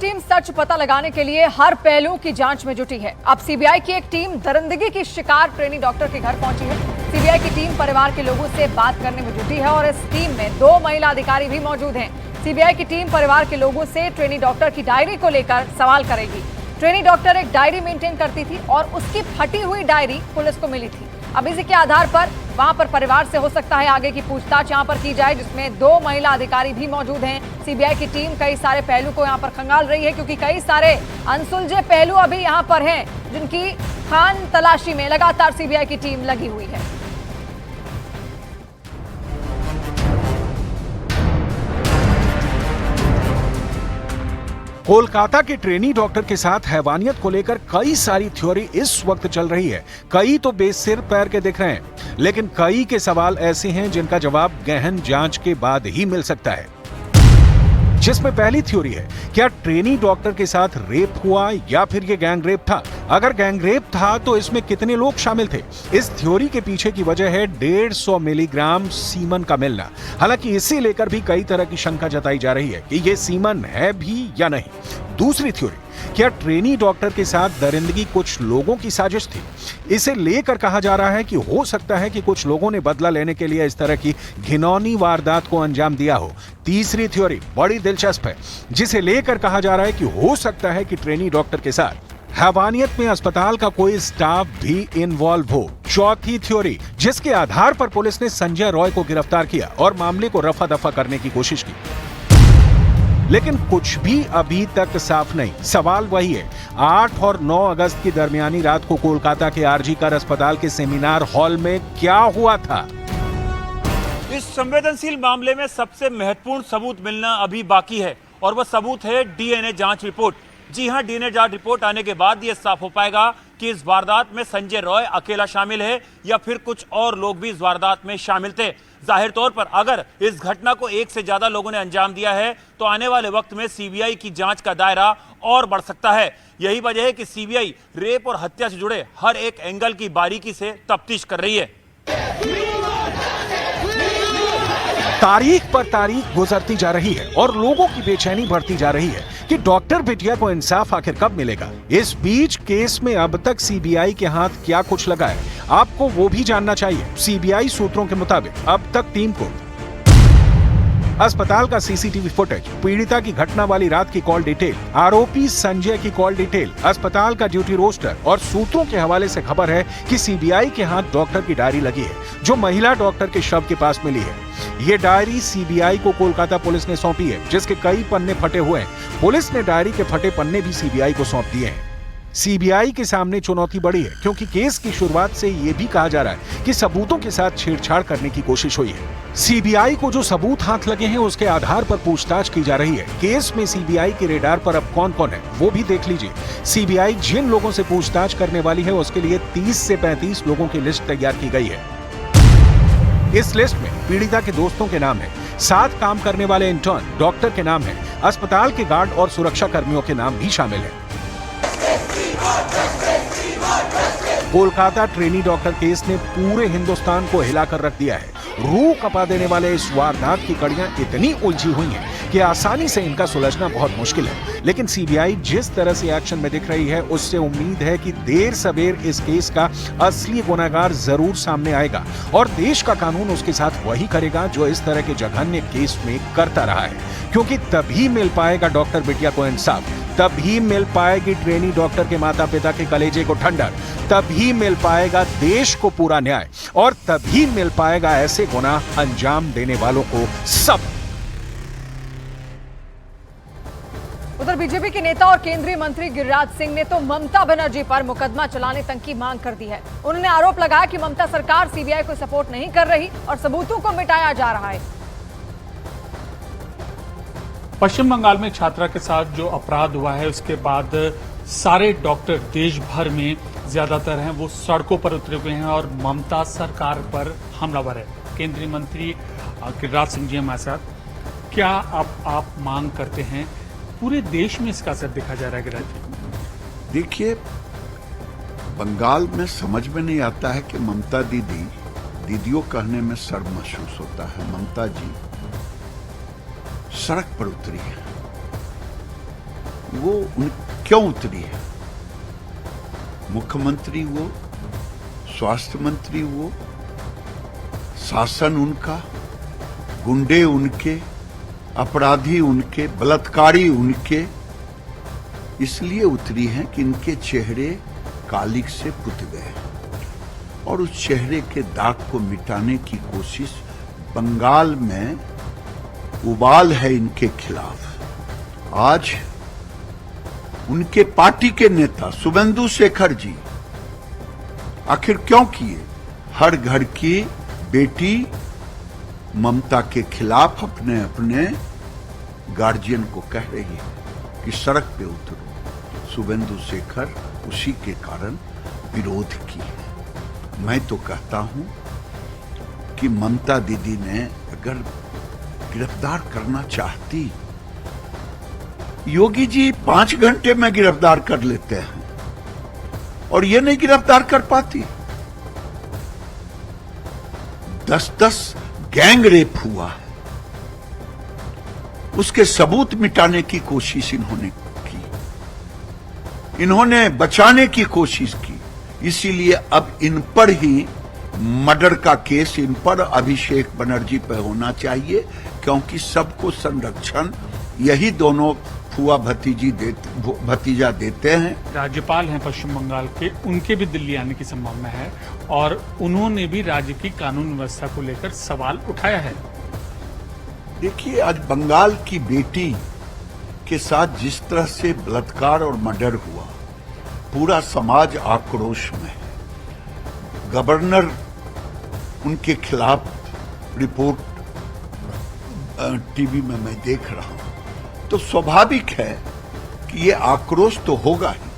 Team सच पता लगाने के लिए हर पहलू की जांच में जुटी है। अब सीबीआई की एक टीम दरिंदगी की शिकार ट्रेनी डॉक्टर के घर पहुंची है। सीबीआई की टीम परिवार के लोगों से बात करने में जुटी है और इस टीम में 2 महिला अधिकारी भी मौजूद हैं। सीबीआई की टीम परिवार के लोगों से ट्रेनी डॉक्टर की डायरी को लेकर सवाल करेगी। ट्रेनी डॉक्टर एक डायरी मेंटेन करती थी और उसकी फटी हुई डायरी पुलिस को मिली थी। अब इसी के आधार पर वहां पर परिवार से हो सकता है आगे की पूछताछ यहां पर की जाए, जिसमें 2 महिला अधिकारी भी मौजूद हैं। सीबीआई की टीम कई सारे पहलू को यहां पर खंगाल रही है, क्योंकि कई सारे अनसुलझे पहलू अभी यहां पर हैं, जिनकी खान तलाशी में लगातार सीबीआई की टीम लगी हुई है। कोलकाता के ट्रेनी डॉक्टर के साथ हैवानियत को लेकर कई सारी थ्योरी इस वक्त चल रही है। कई तो बेसिर पैर के दिख रहे हैं, लेकिन कई के सवाल ऐसे हैं जिनका जवाब गहन जांच के बाद ही मिल सकता है। जिसमें पहली थ्योरी है, क्या ट्रेनी डॉक्टर के साथ रेप हुआ या फिर ये गैंग रेप था? अगर गैंग रेप था तो इसमें कितने लोग शामिल थे? इस थ्योरी के पीछे की वजह है 150 मिलीग्राम सीमन का मिलना। हालांकि इसे लेकर भी कई तरह की शंका जताई जा रही है कि ये सीमन है भी या नहीं। दूसरी थ्योरी, क्या ट्रेनी डॉक्टर के साथ दरिंदगी कुछ लोगों की साजिश थी? इसे लेकर कहा जा रहा है कि हो सकता है कि कुछ लोगों ने बदला लेने के लिए इस तरह की घिनौनी वारदात को अंजाम दिया हो। तीसरी थ्योरी बड़ी दिलचस्प है, जिसे लेकर कहा जा रहा है कि हो सकता है कि ट्रेनी डॉक्टर के साथ हैवानियत में अस्पताल का कोई स्टाफ भी इन्वॉल्व हो। चौथी थ्योरी, जिसके आधार पर पुलिस ने संजय रॉय को गिरफ्तार किया और मामले को रफा दफा करने की कोशिश की, लेकिन कुछ भी अभी तक साफ नहीं। सवाल वही है, 8 और 9 अगस्त की दरमियानी रात को कोलकाता के आरजी कर अस्पताल के सेमिनार हॉल में क्या हुआ था? इस संवेदनशील मामले में सबसे महत्वपूर्ण सबूत मिलना अभी बाकी है, और वह सबूत है डीएनए जांच रिपोर्ट। जी हां, डीएनए जांच रिपोर्ट आने के बाद यह साफ हो पाएगा कि इस वारदात में संजय रॉय अकेला शामिल है या फिर कुछ और लोग भी इस वारदात में शामिल थे। जाहिर तौर पर अगर इस घटना को एक से ज्यादा लोगों ने अंजाम दिया है तो आने वाले वक्त में सीबीआई की जांच का दायरा और बढ़ सकता है। यही वजह है कि सीबीआई रेप और हत्या से जुड़े हर एक एंगल की बारीकी से तफ्तीश कर रही है। तारीख पर तारीख गुजरती जा रही है और लोगों की बेचैनी बढ़ती जा रही है कि डॉक्टर बिटिया को इंसाफ आखिर कब मिलेगा। इस बीच केस में अब तक सीबीआई के हाथ क्या कुछ लगा है, आपको वो भी जानना चाहिए। सीबीआई सूत्रों के मुताबिक अब तक टीम को अस्पताल का सीसीटीवी फुटेज, पीड़िता की घटना वाली रात की कॉल डिटेल, आरोपी संजय की कॉल डिटेल, अस्पताल का ड्यूटी रोस्टर और सूत्रों के हवाले से खबर है कि सीबीआई के हाथ डॉक्टर की डायरी लगी है, जो महिला डॉक्टर के शव के पास मिली है। ये डायरी सीबीआई को कोलकाता पुलिस ने सौंपी है, जिसके कई पन्ने फटे हुए हैं। पुलिस ने डायरी के फटे पन्ने भी सीबीआई को सौंप दिए हैं। सीबीआई के सामने चुनौती बड़ी है, क्योंकि केस की शुरुआत से यह भी कहा जा रहा है कि सबूतों के साथ छेड़छाड़ करने की कोशिश हुई है। सीबीआई को जो सबूत हाथ लगे हैं उसके आधार पर पूछताछ की जा रही है। केस में सीबीआई के रेडार पर अब कौन कौन है वो भी देख लीजिए। सीबीआई जिन लोगों से पूछताछ करने वाली है उसके लिए 30 से 35 लोगों की लिस्ट तैयार की गई है। इस लिस्ट में पीड़िता के दोस्तों के नाम है, साथ काम करने वाले इंटर्न, डॉक्टर के नाम है, अस्पताल के गार्ड और सुरक्षा कर्मियों के नाम भी शामिल है। कोलकाता ट्रेनी डॉक्टर केस ने पूरे हिंदुस्तान को हिलाकर रख दिया है। रूह कपा देने वाले इस वारदात की कड़ियां इतनी उलझी हुई हैं कि आसानी से इनका सुलझना बहुत मुश्किल है। लेकिन सीबीआई जिस तरह से एक्शन में दिख रही है, उससे उम्मीद है कि देर सवेर इस केस का असली गुनहगार जरूर सामने आएगा और देश का कानून उसके साथ वही करेगा जो इस तरह के जघन्य केस में करता रहा है। क्योंकि तभी मिल पाएगा डॉक्टर बिटिया को इंसाफ, तभी मिल पाएगी ट्रेनी डॉक्टर के माता पिता के कलेजे को ठंडक, तभी मिल पाएगा देश को पूरा न्याय और तभी मिल पाएगा ऐसे गुनाह अंजाम देने वालों को सब। उधर बीजेपी के नेता और केंद्रीय मंत्री गिरिराज सिंह ने तो ममता बनर्जी पर मुकदमा चलाने तक की मांग कर दी है। उन्होंने आरोप लगाया कि ममता सरकार सीबीआई को सपोर्ट नहीं कर रही और सबूतों को मिटाया जा रहा है। पश्चिम बंगाल में छात्रा के साथ जो अपराध हुआ है उसके बाद सारे डॉक्टर देश भर में ज्यादातर हैं वो सड़कों पर उतरे हुए हैं और ममता सरकार पर हमलावर है। केंद्रीय मंत्री गिरिराज सिंह जी हमारे साथ, क्या आप मांग करते हैं पूरे देश में इसका असर देखा जा रहा है? गिरिराज जी, देखिए, बंगाल में समझ में नहीं आता है कि ममता दीदियों कहने में शर्म महसूस होता है। ममता जी सड़क पर उतरी है, वो क्यों उतरी है? मुख्यमंत्री वो, स्वास्थ्य मंत्री वो, शासन उनका, गुंडे उनके, अपराधी उनके, बलात्कारी उनके, इसलिए उतरी हैं कि इनके चेहरे कालिक से पुत गए और उस चेहरे के दाग को मिटाने की कोशिश बंगाल में उबाल है इनके खिलाफ। आज उनके पार्टी के नेता शुभेंदु शेखर जी आखिर क्यों किए? हर घर की बेटी ममता के खिलाफ अपने अपने गार्जियन को कह रही है कि सड़क पे उतरो। शुभेंदु शेखर उसी के कारण विरोध की है। मैं तो कहता हूं कि ममता दीदी ने अगर गिरफ्तार करना चाहती, योगी जी 5 घंटे में गिरफ्तार कर लेते हैं और ये नहीं गिरफ्तार कर पाती। 10-10 गैंग रेप हुआ है, उसके सबूत मिटाने की कोशिश इन्होंने की, इन्होंने बचाने की कोशिश की। इसीलिए अब इन पर ही मर्डर का केस इन पर अभिषेक बनर्जी पर होना चाहिए, क्योंकि सबको संरक्षण यही दोनों फुआ भतीजा देते हैं। राज्यपाल हैं पश्चिम बंगाल के, उनके भी दिल्ली आने की संभावना है और उन्होंने भी राज्य की कानून व्यवस्था को लेकर सवाल उठाया है। देखिए, आज बंगाल की बेटी के साथ जिस तरह से बलात्कार और मर्डर हुआ, पूरा समाज आक्रोश में है। गवर्नर उनके खिलाफ रिपोर्ट टीवी में मैं देख रहा हूं, तो स्वाभाविक है कि ये आक्रोश तो होगा ही।